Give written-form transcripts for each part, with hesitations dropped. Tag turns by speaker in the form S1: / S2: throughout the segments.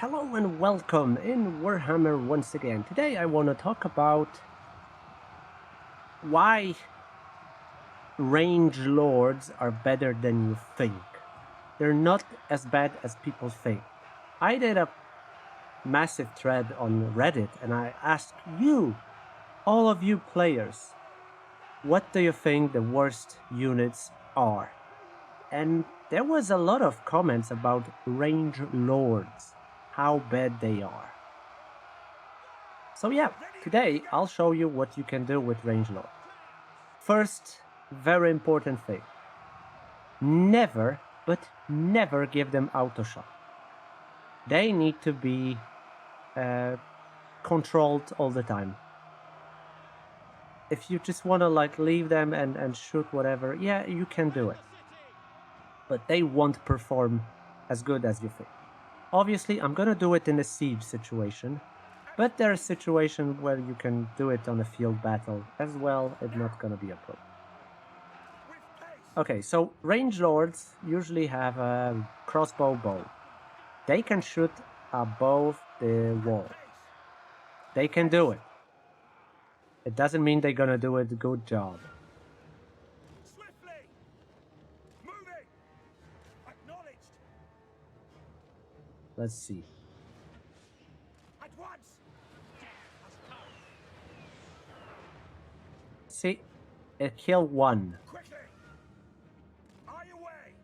S1: Hello and welcome in Warhammer once again. Today I want to talk about why range lords are better than you think. They're not as bad as people think. I did a massive thread on Reddit and I asked you, all of you players, what do you think the worst units are? And there was a lot of comments about range lords, how bad they are. So yeah, today I'll show you what you can do with range lord. First, very important thing. Never, but never give them auto shot. They need to be controlled all the time. If you just want to like leave them and shoot whatever, yeah, you can do it. But they won't perform as good as you think. Obviously, I'm gonna do it in a siege situation, but there are situations where you can do it on a field battle as well. It's not gonna be a problem. Okay, so range lords usually have a crossbow bow. They can shoot above the wall. They can do it. It doesn't mean they're gonna do it a good job.
S2: Swiftly! Moving! Acknowledged!
S1: Let's see.
S2: At once!
S1: See, it killed one.
S2: Quickly! Are you away?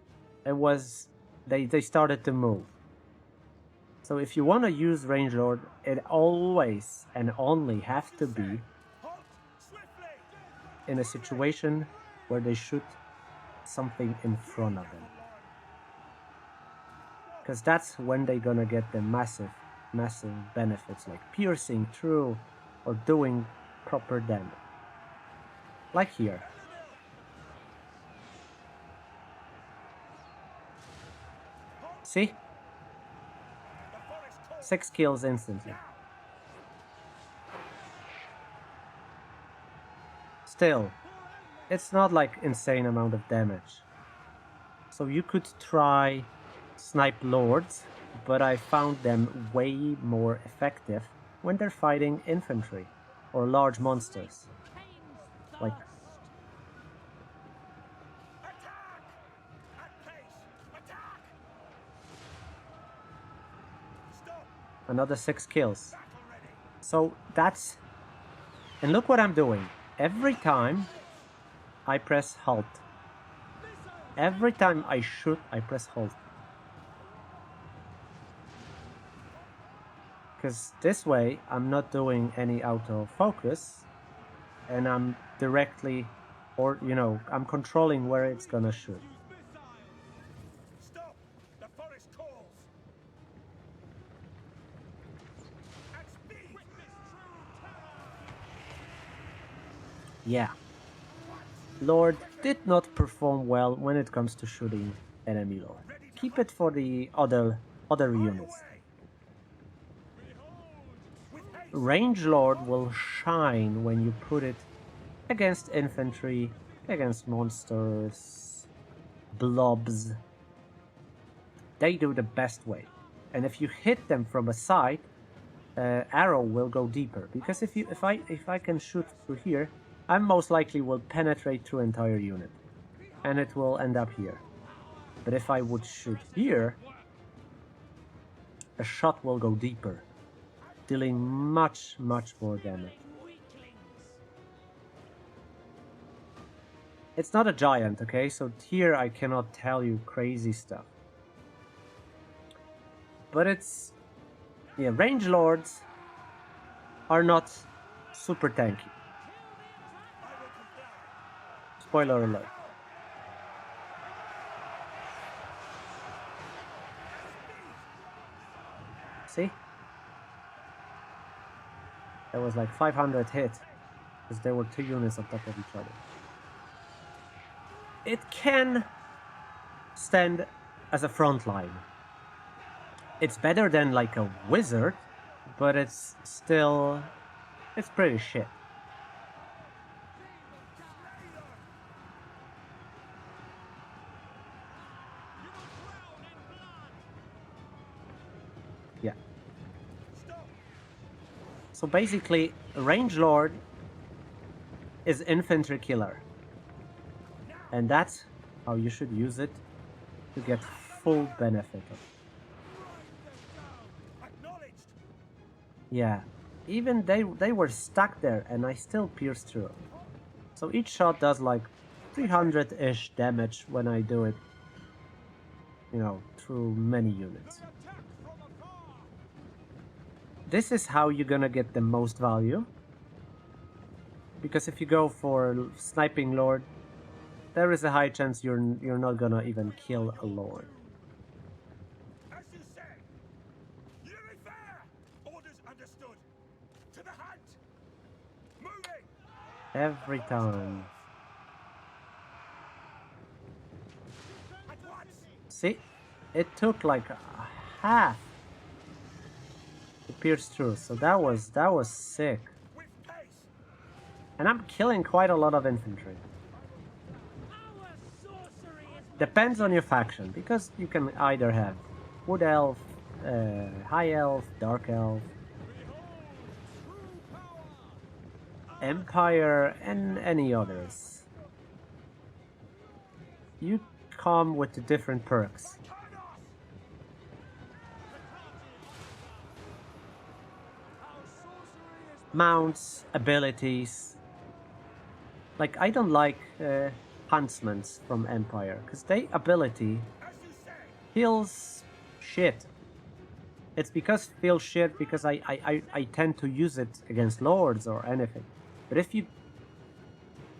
S1: It was they started to move. So if you want to use range lord, it always and only have to be
S2: Halt! Swiftly!
S1: in a situation where they shoot something in front of them. Because that's when they're gonna get the massive benefits, like piercing through or doing proper damage. Like here. See? 6 kills instantly. Still, it's not like insane amount of damage. So you could try snipe lords, but I found them way more effective when they're fighting infantry or large monsters. Like
S2: Attack! At pace! Attack! Stop!
S1: another 6 kills.
S2: Back already!
S1: So that's... And look what I'm doing. Every time I press halt. Every time I shoot, I press halt. Because this way, I'm not doing any autofocus. And I'm directly, or, you know, I'm controlling where it's gonna shoot.
S2: Stop! The forest calls! At speed!
S1: Yeah. Lord did not perform well when it comes to shooting enemy lord. Keep it for the other units. Range lord will shine when you put it against infantry, against monsters, blobs. They do the best way. And if you hit them from a side, arrow will go deeper. Because if I can shoot through here, I most likely will penetrate through entire unit. And it will end up here. But if I would shoot here, a shot will go deeper, dealing much more damage. It's not a giant, okay? So here I cannot tell you crazy stuff. But it's... yeah, range lords are not super tanky. Spoiler alert. See? There was like 500 hit, because there were 2 units on top of each other. It can stand as a front line. It's better than like a wizard, but it's still... it's pretty shit. Yeah, So basically, Range Lord is infantry killer. And that's how you should use it to get full benefit of it.
S2: Acknowledged.
S1: Yeah, even they were stuck there and I still pierced through. So each shot does like 300-ish damage when I do it, you know, through many units.
S2: Attack from afar.
S1: This is how you're gonna get the most value. Because if you go for Sniping Lord, there is a high chance you're not gonna even kill a Lord.
S2: As you say. Yuri fair. Orders understood. To the hunt. Moving.
S1: Every time.
S2: At once.
S1: See? It took like a half to pierce through, so that was sick.
S2: With pace.
S1: And I'm killing quite a lot of infantry. Depends on your faction, because you can either have Wood Elf, High Elf, Dark Elf, Empire, and any others. You come with the different perks. Mounts, abilities. Like, I don't like Huntsmans from Empire, because their ability
S2: As you say.
S1: feels shit. It's because it feels shit because I tend to use it against lords or anything. But if you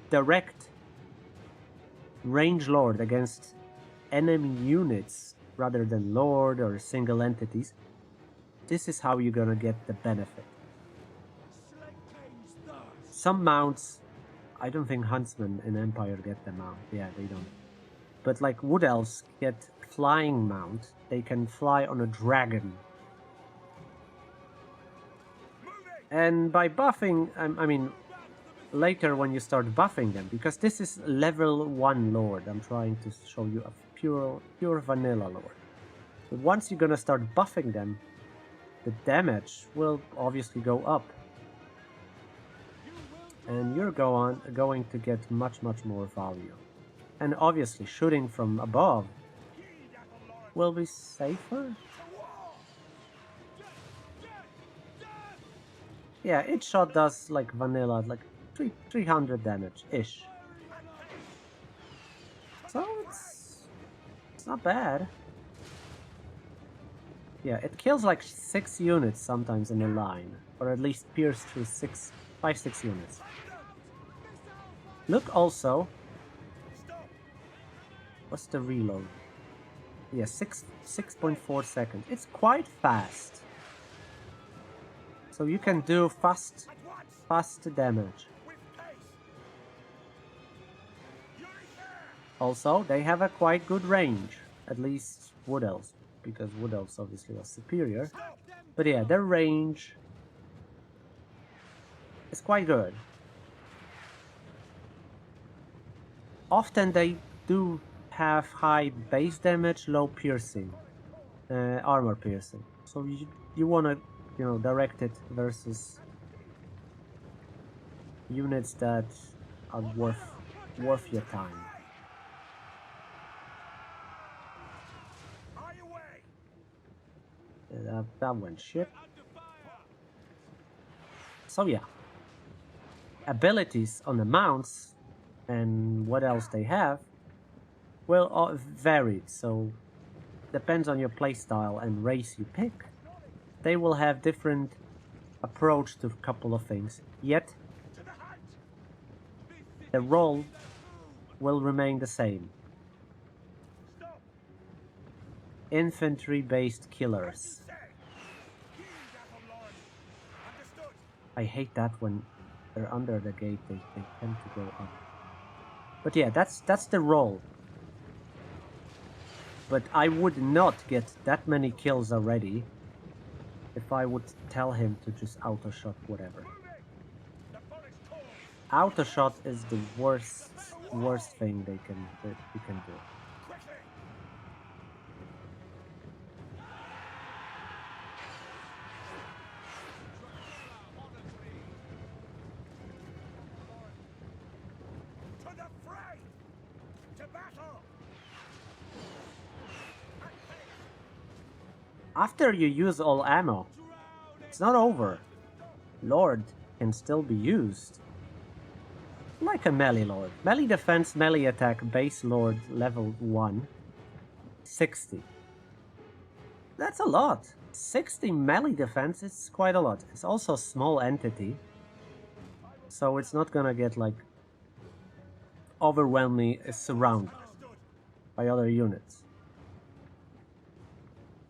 S1: direct range lord against enemy units rather than lord or single entities, this is how you're gonna get the benefit. Some mounts, I don't think Huntsmen in Empire get the mount. Yeah, they don't. But like Wood Elves get flying mount. They can fly on a dragon. And by buffing, I mean, later when you start buffing them, because this is level 1 Lord. I'm trying to show you a pure vanilla Lord. But once you're gonna start buffing them, the damage will obviously go up. And you're going to get much more value. And obviously shooting from above will be safer. Yeah, each shot does like vanilla, like 300 damage-ish. So it's not bad. Yeah, it kills like 6 units sometimes in a line. Or at least pierce through 5-6 units. Look also... What's the reload? Yeah, 6.4 seconds. It's quite fast. So you can do fast damage. Also, they have a quite good range. At least Wood Elves, because Wood Elves obviously was superior. But yeah, their range is quite good. Often they do have high base damage, low piercing, armor piercing. So you wanna, you know, direct it versus units that are worth your time. That went shit. So yeah, abilities on the mounts and what else they have will vary. So depends on your playstyle and race you pick. They will have different approach to a couple of things. Yet the role will remain the same. Infantry-based killers. I hate that when they're under the gate, they tend to go up. But yeah, that's the role. But I would not get that many kills already if I would tell him to just auto-shot whatever. Auto-shot is the worst thing that you can do. After you use all ammo, it's not over. Lord can still be used. Like a melee lord. Melee defense, melee attack, base lord, level 1. 60. That's a lot. 60 melee defense is quite a lot. It's also a small entity. So it's not gonna get like overwhelmingly surrounded by other units.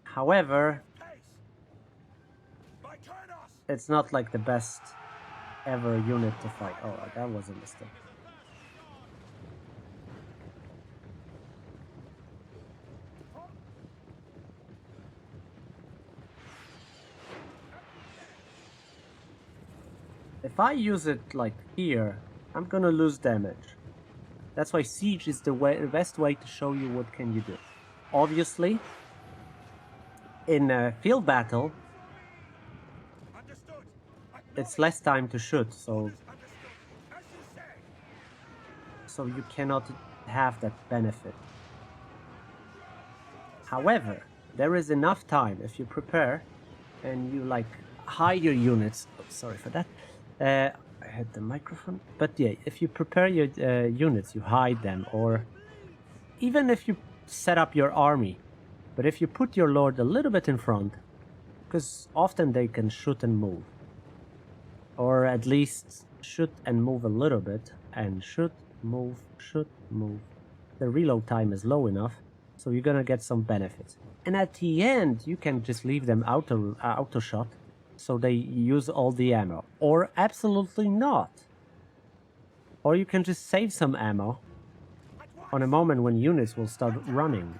S1: However, it's not like the best ever unit to fight. Oh, that was a mistake. If I use it like here, I'm gonna lose damage. That's why siege is the best way to show you what can you do. Obviously, in a field battle, it's less time to shoot, so you cannot have that benefit. However, there is enough time if you prepare and you like hide your units. Oh, sorry for that. I hit the microphone. But yeah, if you prepare your units, you hide them, or even if you set up your army. But if you put your lord a little bit in front, because often they can shoot and move. Or at least shoot and move a little bit, and shoot, move, shoot, move. The reload time is low enough, so you're gonna get some benefits. And at the end, you can just leave them auto shot, so they use all the ammo. Or absolutely not. Or you can just save some ammo on a moment when units will start running.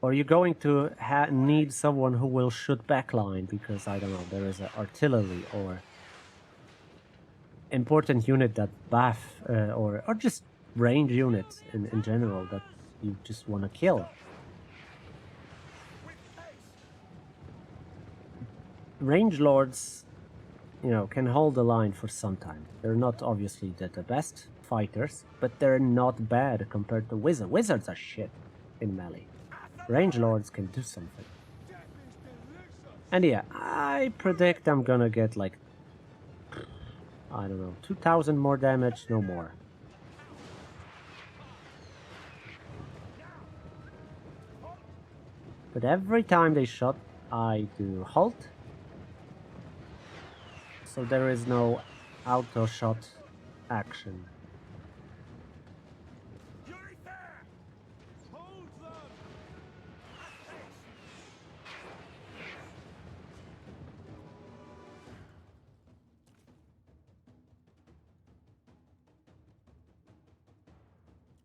S1: Or you're going to need someone who will shoot backline because, I don't know, there is an artillery or important unit that buff, or just range units in general that you just want to kill. Range lords, you know, can hold the line for some time. They're not obviously the best fighters, but they're not bad compared to wizards. Wizards are shit in melee. Range lords can do something. And yeah, I predict I'm gonna get like, I don't know, 2000 more damage, no more. But every time they shot, I do halt. So there is no auto shot action.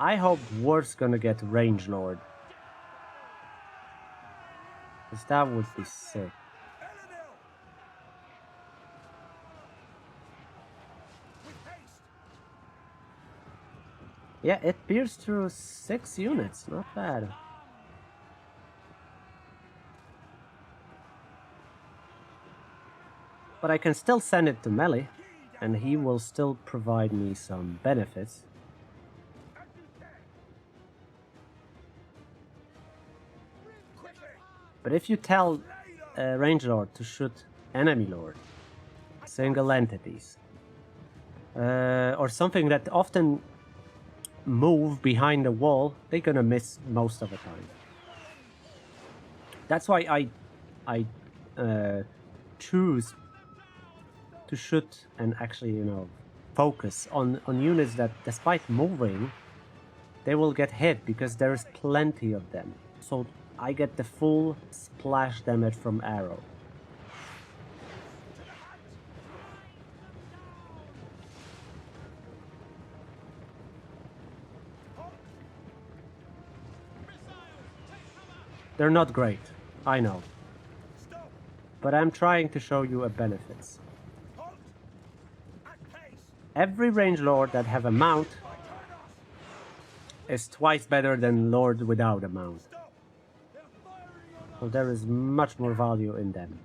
S1: I hope Dwarf's gonna get Range Lord. Because that would be sick. Yeah, it pierced through 6 units, not bad. But I can still send it to melee, and he will still provide me some benefits. But if you tell a Range Lord to shoot enemy Lord, single entities, or something that often move behind the wall, they're gonna miss most of the time. That's why I choose to shoot and actually, you know, focus on units that, despite moving, they will get hit because there's plenty of them. So I get the full splash damage from arrow. They're not great, I know. But I'm trying to show you a benefits. Every range lord that have a mount is twice better than lord without a mount. So there is much more value in them.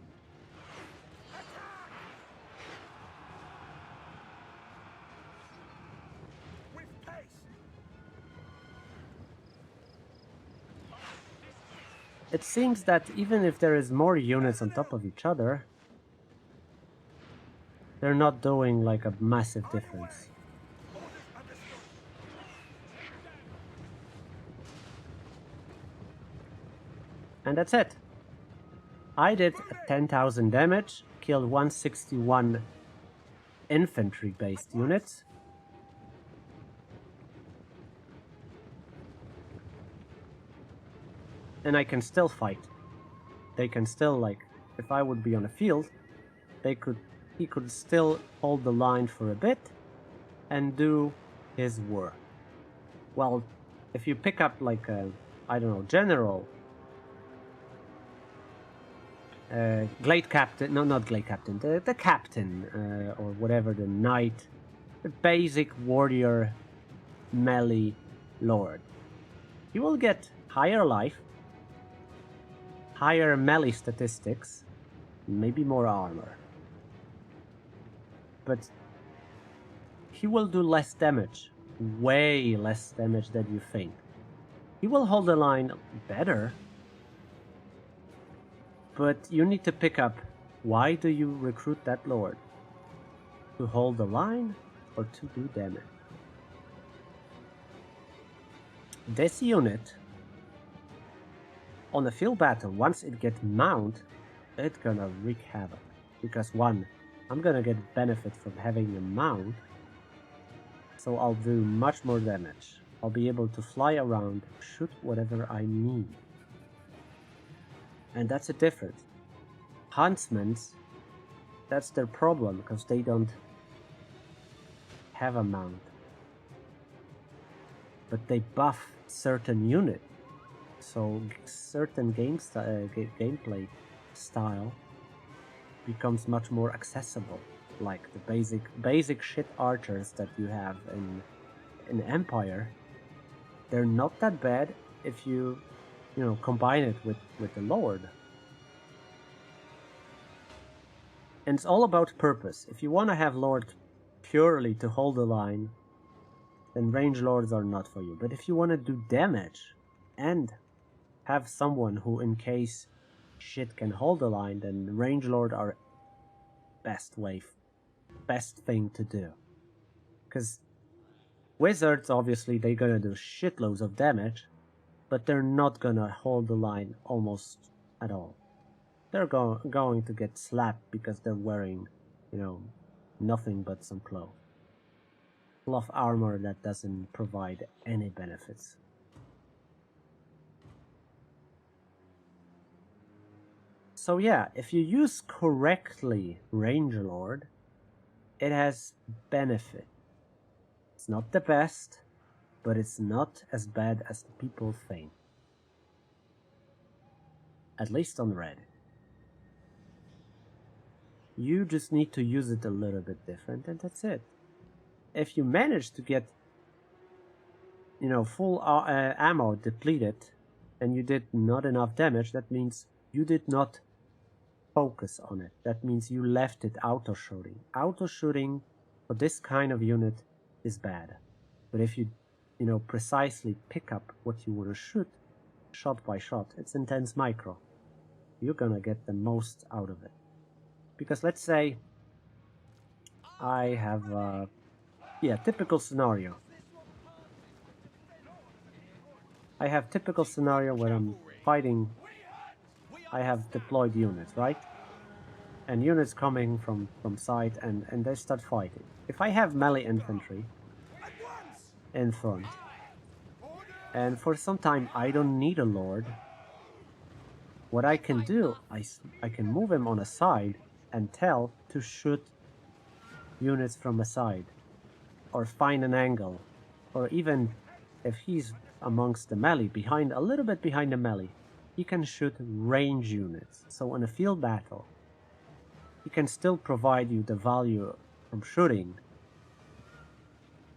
S1: it seems that even if there is more units on top of each other, they're not doing like a massive difference.
S2: Orders understood.
S1: And that's it. I did 10,000 damage, killed 161 infantry-based units. And I can still fight. They can still, like, if I would be on a field, he could still hold the line for a bit and do his work. Well, if you pick up like a, I don't know, general, Glade Captain, no, not Glade Captain, the Captain, or whatever, the Knight, the basic warrior melee lord. You will get higher life, higher melee statistics, maybe more armor. But he will do less damage, way less damage than you think. He will hold the line better, but you need to pick up, why do you recruit that lord? To hold the line or to do damage? This unit, on a field battle, once it gets mount, it's gonna wreak havoc. Because one, I'm gonna get benefit from having a mount, so I'll do much more damage. I'll be able to fly around, shoot whatever I need. And that's a difference. Huntsmen, that's their problem, because they don't have a mount. But they buff certain units, so certain gameplay style becomes much more accessible. Like the basic shit archers that you have in Empire, they're not that bad if you combine it with the Lord. And it's all about purpose. If you want to have Lord purely to hold the line, then range lords are not for you. But if you want to do damage and have someone who, in case shit can hold the line, then range lord are best thing to do. Because wizards, obviously, they're gonna do shitloads of damage, but they're not gonna hold the line almost at all. They're going to get slapped because they're wearing, nothing but some cloth armor that doesn't provide any benefits. So yeah, if you use correctly Ranger Lord, it has benefit. It's not the best, but it's not as bad as people think. At least on Reddit. You just need to use it a little bit different, and that's it. If you manage to get, full ammo depleted, and you did not enough damage, that means you did not focus on it. That means you left it auto-shooting. Auto-shooting for this kind of unit is bad. But if you, precisely pick up what you want to shoot, shot by shot, it's intense micro. You're gonna get the most out of it. Because let's say I have typical scenario. I have typical scenario where I'm fighting. I have deployed units, right? And units coming from side and they start fighting. If I have melee infantry in front, and for some time I don't need a lord, what I can do, I can move him on a side and tell to shoot units from a side, or find an angle, or even if he's amongst the melee, a little bit behind the melee, he can shoot range units. So in a field battle, he can still provide you the value from shooting,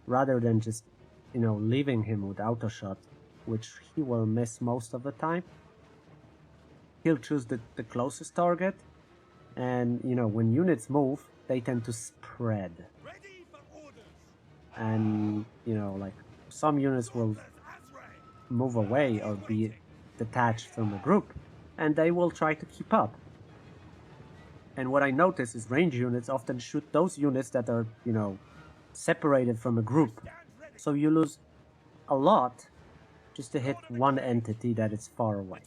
S1: rather than just, leaving him with auto shot, which he will miss most of the time. He'll choose the closest target, and when units move, they tend to spread.
S2: Ready for orders.
S1: And like some units will move away or be detached from the group, and they will try to keep up. And what I notice is range units often shoot those units that are, you know, separated from a group. So you lose a lot just to hit one entity that is far away.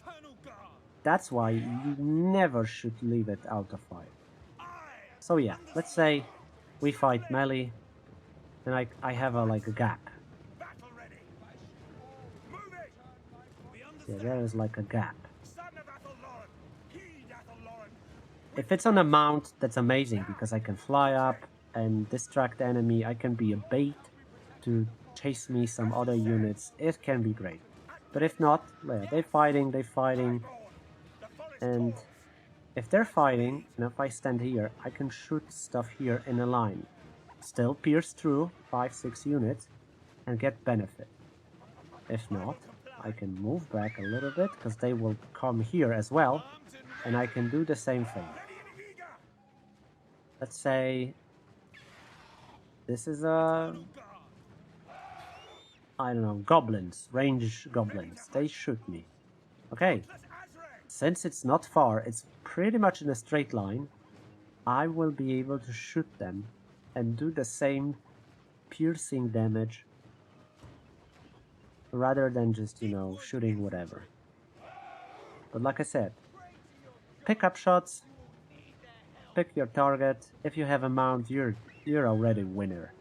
S1: That's why you never should leave it out of fire. So yeah, let's say we fight melee, and I have like a gap. Yeah, there is like a gap. If it's on a mount, that's amazing, because I can fly up and distract the enemy. I can be a bait to chase me some other units. It can be great. But if not, well, they're fighting, and if they're fighting, and if I stand here, I can shoot stuff here in a line. Still pierce through 5-6 units and get benefit. If not, I can move back a little bit, because they will come here as well, and I can do the same thing. Let's say this is a, I don't know, goblins, range goblins. They shoot me. Okay, since it's not far, it's pretty much in a straight line, I will be able to shoot them and do the same piercing damage rather than just, you know, shooting whatever. But like I said, pick up shots, pick your target. If you have a mount, you're already winner.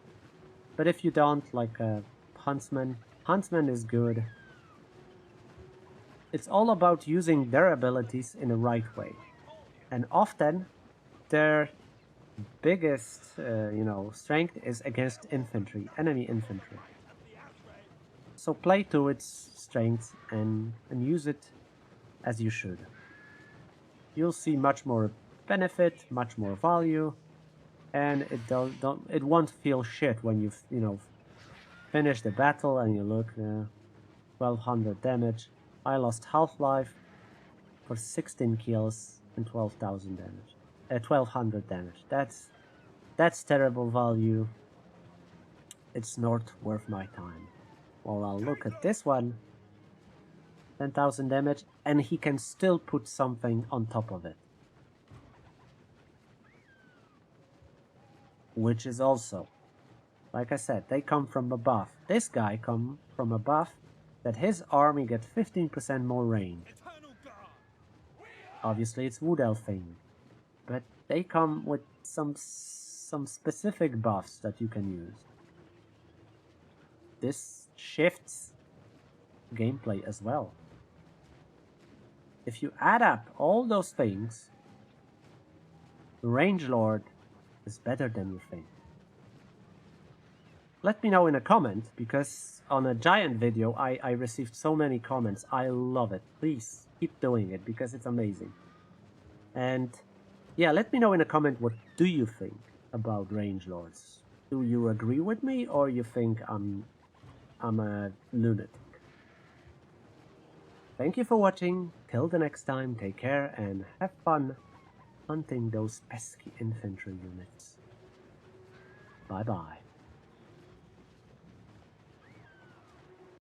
S1: But if you don't, like a huntsman is good. It's all about using their abilities in the right way. And often, their biggest, you know, strength is against infantry, enemy infantry. So play to its strengths and use it as you should. You'll see much more benefit, much more value, and it won't feel shit when you know, finish the battle and you look 1200 damage. I lost half-life for 16 kills and 12,000 damage. 1200 damage. That's terrible value. It's not worth my time. Well, I'll look at this one. 10,000 damage, and he can still put something on top of it. Which is also, like I said, they come from a buff. This guy come from a buff that his army get 15% more range. Obviously it's Wood Elf thing, but they come with some specific buffs that you can use. This shifts gameplay as well. If you add up all those things, Range Lord is better than you think. Let me know in a comment, because on a giant video I received so many comments. I love it. Please keep doing it, because it's amazing. And yeah, let me know in a comment, what do you think about Range Lords? Do you agree with me, or you think I'm a lunatic? Thank you for watching. Till the next time, take care and have fun hunting those pesky infantry units. Bye bye.